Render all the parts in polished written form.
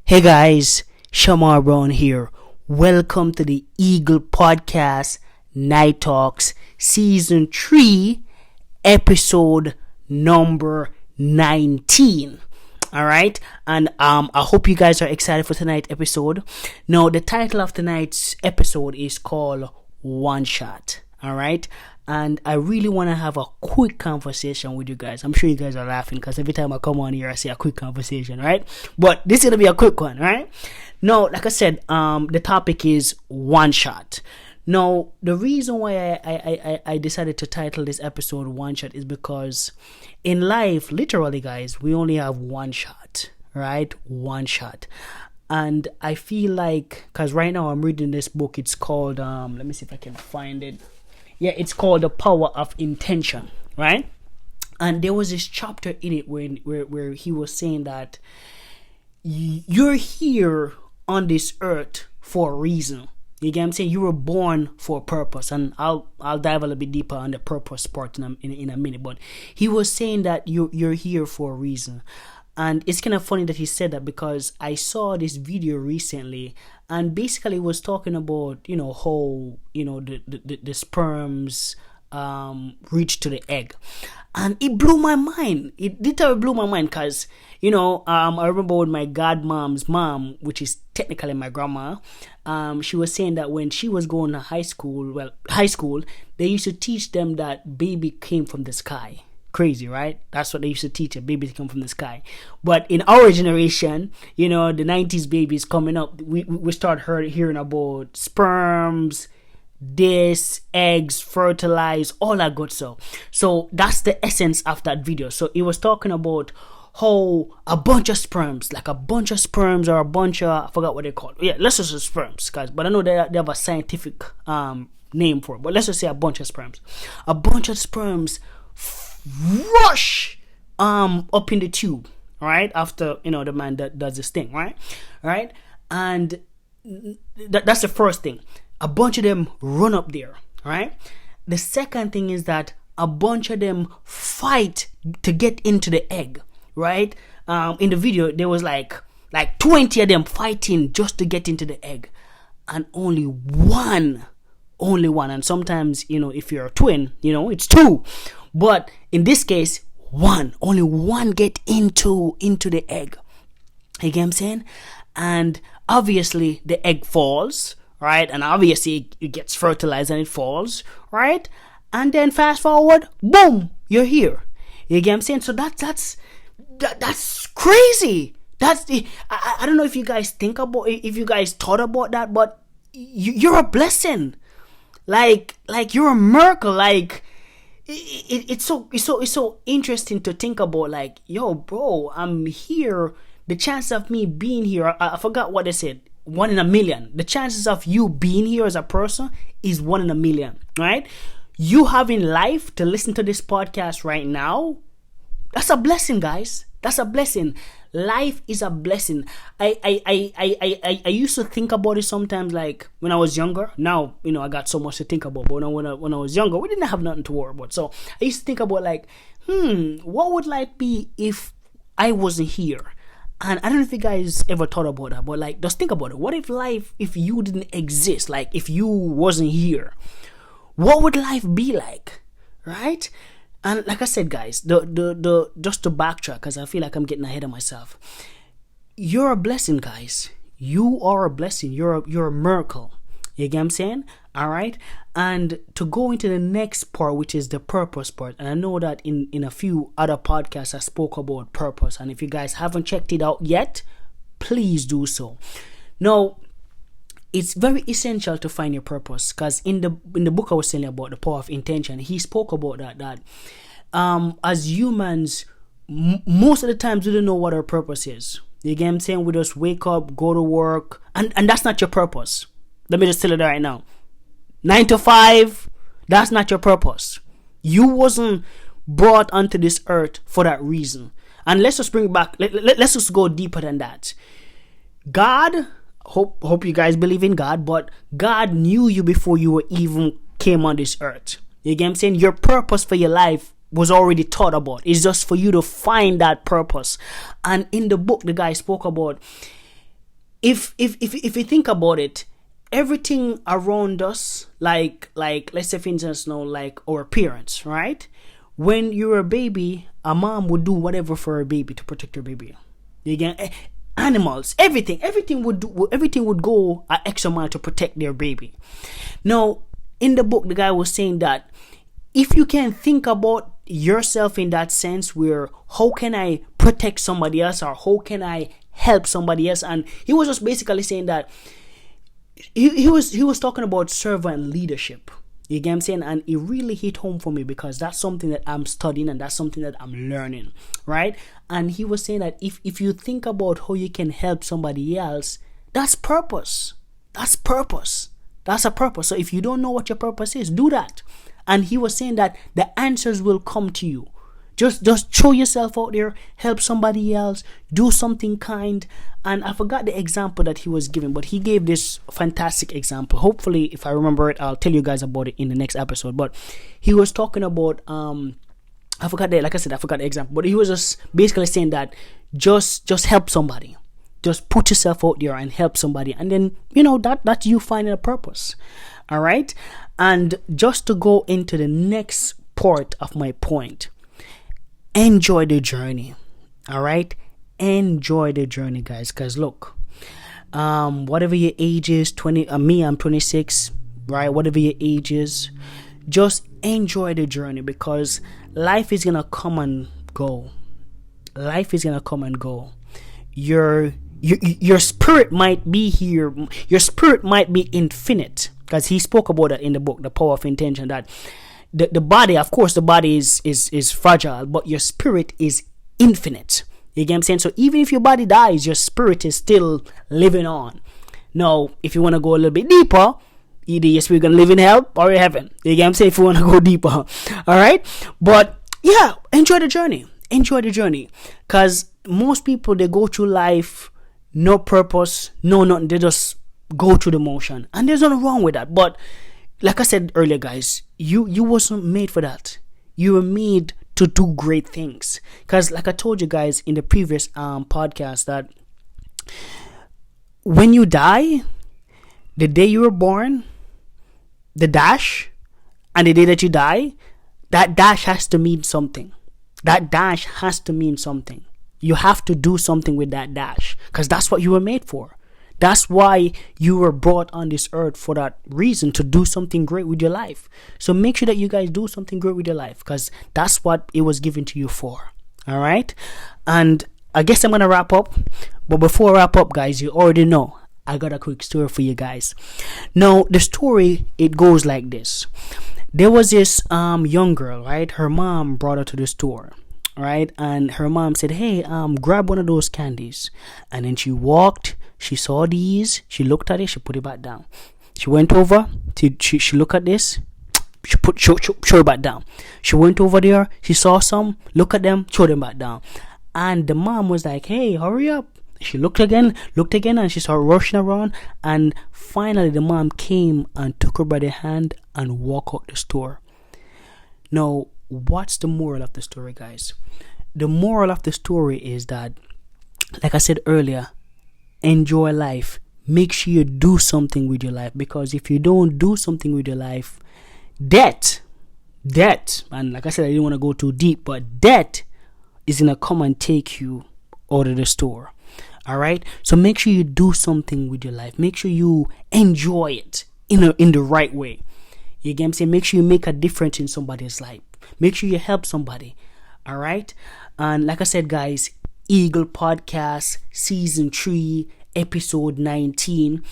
Hey guys, Shamar Brown here. Welcome to the Eagle Podcast Night Talks Season 3, Episode number 19. Alright, and I hope you guys are excited for tonight's episode. Now, the title of tonight's episode is called One Shot. Alright, and I really want to have a quick conversation with you guys. I'm sure you guys are laughing because every time I come on here I say a quick conversation, right? But this is gonna be a quick one, right? Now, like I said, the topic is one shot. Now, the reason why I decided to title this episode One Shot is because in life, literally, guys, we only have one shot, right? One shot. And I feel like, because right now I'm reading this book, it's called, let me see if I can find it. Yeah, it's called The Power of Intention, right? And there was this chapter in it where he was saying that you're here on this earth for a reason. You get what I'm saying? You were born for a purpose, and I'll dive a little bit deeper on the purpose part in a minute. But he was saying that you're here for a reason, and it's kind of funny that he said that because I saw this video recently, and basically was talking about how the sperms reach to the egg, and it blew my mind. It literally blew my mind because I remember when my godmom's mom, which is technically my grandma, she was saying that when she was going to high school, they used to teach them that baby came from the sky. Crazy, right? That's what they used to teach, a baby come from the sky. But in our generation, the 90s babies coming up, we start hearing about sperms, this, eggs, fertilize, all that good stuff. So that's the essence of that video. So it was talking about how a bunch of sperms or a bunch of, I forgot what they call it. Yeah, let's just say sperms, guys. But I know they have a scientific name for it. But let's just say a bunch of sperms. A bunch of sperms rush up in the tube, right? After the man that does this thing, right? And that's the first thing. A bunch of them run up there, right? The second thing is that a bunch of them fight to get into the egg, right? In the video there was like 20 of them fighting just to get into the egg, and only one, and sometimes if you're a twin, it's two, but in this case only one get into the egg. You get what I'm saying? And obviously the egg falls, right? And obviously it gets fertilized and it falls, right? And then fast forward, boom, you're here. You get what I'm saying? So that's crazy. I don't know if you guys if you guys thought about that, but you're a blessing. Like you're a miracle. Like it's so interesting to think about. Like, yo, bro, I'm here. The chance of me being here, I forgot what they said. 1 in a million. The chances of you being here as a person is 1 in a million, right? You having life to listen to this podcast right now, that's a blessing, guys. That's a blessing. Life is a blessing. I used to think about it sometimes, like when I was younger. Now, I got so much to think about. But when I was younger, we didn't have nothing to worry about. So I used to think about like, what would life be if I wasn't here? And I don't know if you guys ever thought about that, but like, just think about it. What if you didn't exist? Like, if you wasn't here, what would life be like, right? And like I said, guys, the just to backtrack, because I feel like I'm getting ahead of myself. You're a blessing, guys. You are a blessing. You're a miracle. You get what I'm saying? All right. And to go into the next part, which is the purpose part, and I know that in a few other podcasts I spoke about purpose, and if you guys haven't checked it out yet, please do so. Now, it's very essential to find your purpose, because in the book I was telling you about, The Power of Intention, he spoke about that as humans, most of the times we don't know what our purpose is. You get what I'm saying? We just wake up, go to work, and that's not your purpose. Let me just tell you that right now. 9 to 5, that's not your purpose. You wasn't brought onto this earth for that reason. And let's just bring back, let's just go deeper than that. God, hope you guys believe in God, but God knew you before you were even came on this earth. You get what I'm saying? Your purpose for your life was already thought about. It's just for you to find that purpose. And in the book, the guy spoke about if you think about it, everything around us, like let's say for instance now, like our parents, right? When you're a baby, a mom would do whatever for her baby to protect her baby. You get animals, everything would go an extra mile to protect their baby. Now, in the book, the guy was saying that if you can think about yourself in that sense, where how can I protect somebody else, or how can I help somebody else, and he was just basically saying that he was talking about servant leadership. You get what I'm saying? And it really hit home for me, because that's something that I'm studying and that's something that I'm learning, right? And he was saying that if you think about how you can help somebody else, that's purpose. That's purpose. That's a purpose. So if you don't know what your purpose is, do that. And he was saying that the answers will come to you. Just throw yourself out there, help somebody else, do something kind. And I forgot the example that he was giving, but he gave this fantastic example. Hopefully, if I remember it, I'll tell you guys about it in the next episode. But he was talking about I forgot the example, but he was just basically saying that just help somebody. Just put yourself out there and help somebody, and then that's you finding a purpose. All right. And just to go into the next part of my point, enjoy the journey. All right, enjoy the journey, guys, because look, whatever your age is, 20, me, I'm 26, right? Whatever your age is, just enjoy the journey, because life is gonna come and go. Your spirit might be here. Your spirit might be infinite, because he spoke about that in the book, The Power of Intention, that the body, of course, the body is fragile, but your spirit is infinite. You get what I'm saying? So even if your body dies, your spirit is still living on. Now, if you want to go a little bit deeper, either your spirit gonna live in hell or in heaven. You get what I'm saying? If you want to go deeper, all right. But yeah, enjoy the journey. Because most people, they go through life no purpose, no nothing. They just go through the motion, and there's nothing wrong with that. But like I said earlier, guys, you wasn't made for that. You were made to do great things. Because like I told you guys in the previous podcast, that when you die, the day you were born, the dash, and the day that you die, that dash has to mean something. You have to do something with that dash, because that's what you were made for. That's why you were brought on this earth, for that reason, to do something great with your life. So make sure that you guys do something great with your life, because that's what it was given to you for. All right. And I guess I'm going to wrap up. But before I wrap up, guys, you already know I got a quick story for you guys. Now, the story, it goes like this. There was this young girl, right? Her mom brought her to the store, right? And her mom said, hey, grab one of those candies. And then she walked, she saw these, she looked at it, she put it back down. She went over, she looked at this, show it back down. She went over there, she saw some, look at them, show them back down. And the mom was like, hey, hurry up. She looked again, and she started rushing around. And finally, the mom came and took her by the hand and walked out the store. Now, what's the moral of the story, guys? The moral of the story is that, like I said earlier, enjoy life. Make sure you do something with your life, because if you don't do something with your life, debt, and like I said, I didn't want to go too deep, but debt is going to come and take you out of the store. All right. So make sure you do something with your life. Make sure you enjoy it in the right way. You get what I'm saying? Make sure you make a difference in somebody's life. Make sure you help somebody. All right. And like I said, guys, Eagle Podcast Season 3, Episode 19.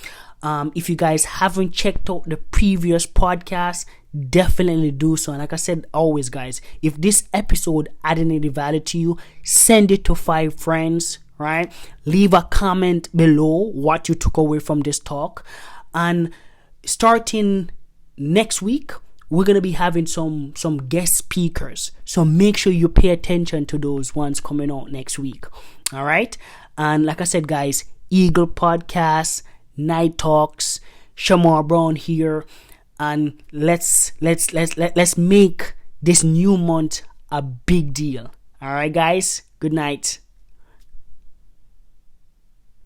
If you guys haven't checked out the previous podcast, definitely do so. And like I said, always, guys, if this episode added any value to you, send it to 5 friends. Right? Leave a comment below what you took away from this talk. And starting next week, we're going to be having some guest speakers. So make sure you pay attention to those ones coming out next week. All right? And like I said, guys, Eagle Podcast, Night Talks, Shamar Brown here. And let's make this new month a big deal. All right, guys? Good night.